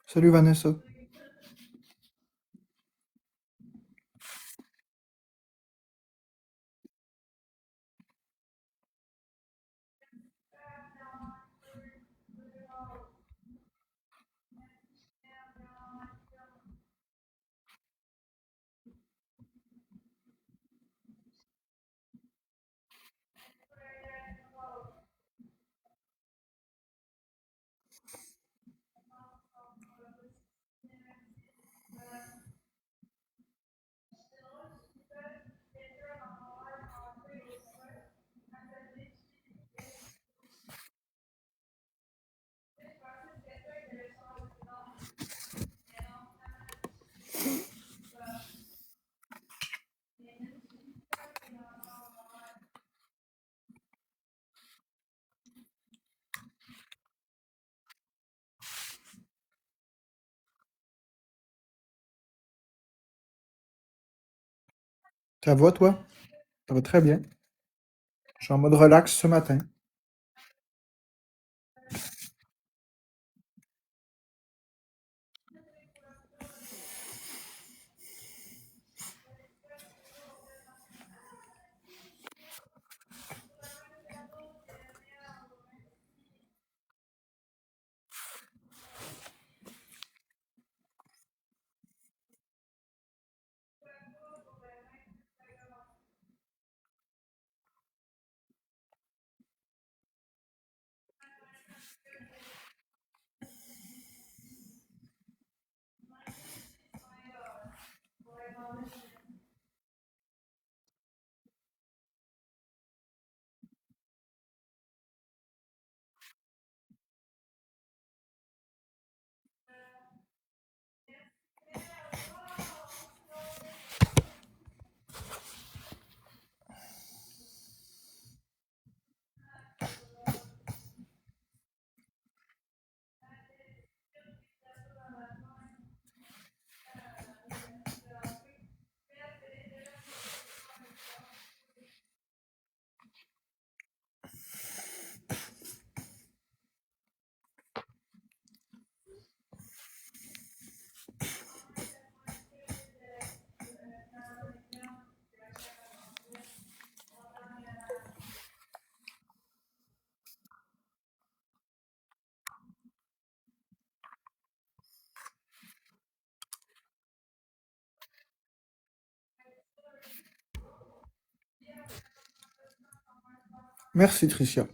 Salut Vanessa. Ça va, toi? Ça va très bien. Je suis en mode relax ce matin. Merci, Tricia.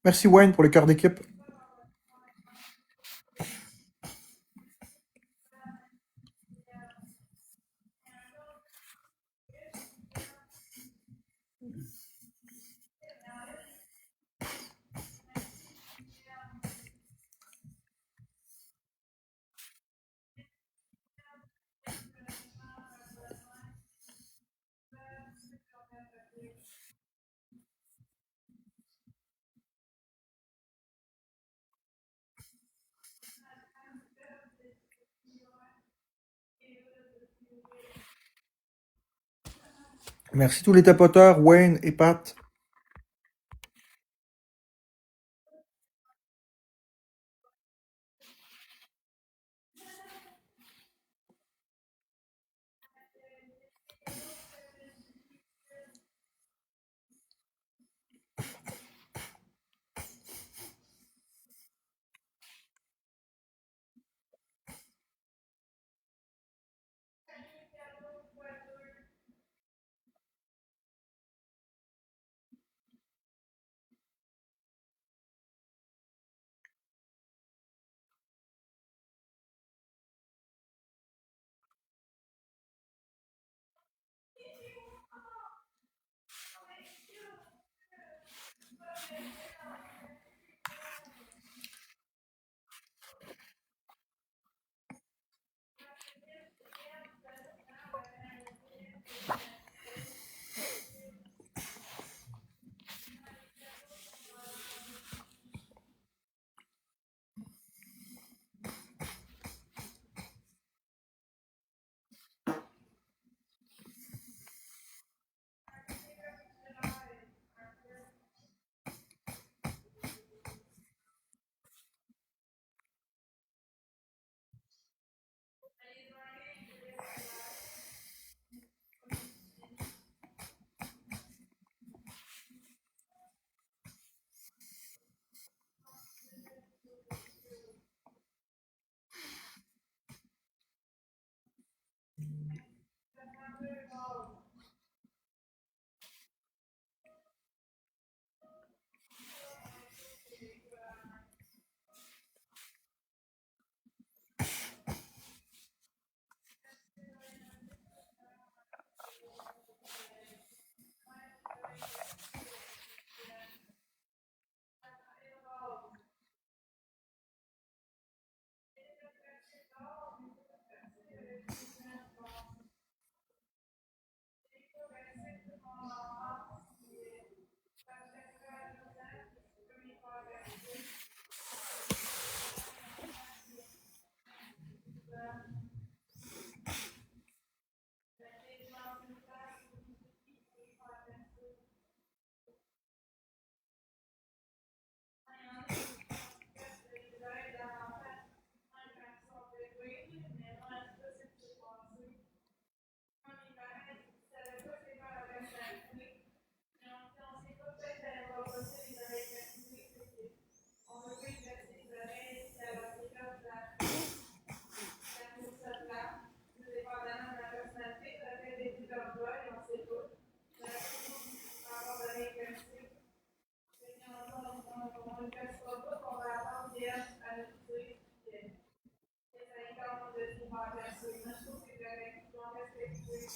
Merci, Wayne, pour le cœur d'équipe. Merci tous les tapoteurs, Wayne et Pat. cassera pas qu'on va attendre des à notre truc. Ça incombe de tout renverser. Moi, je trouve que c'est correct. Ils vont respecter.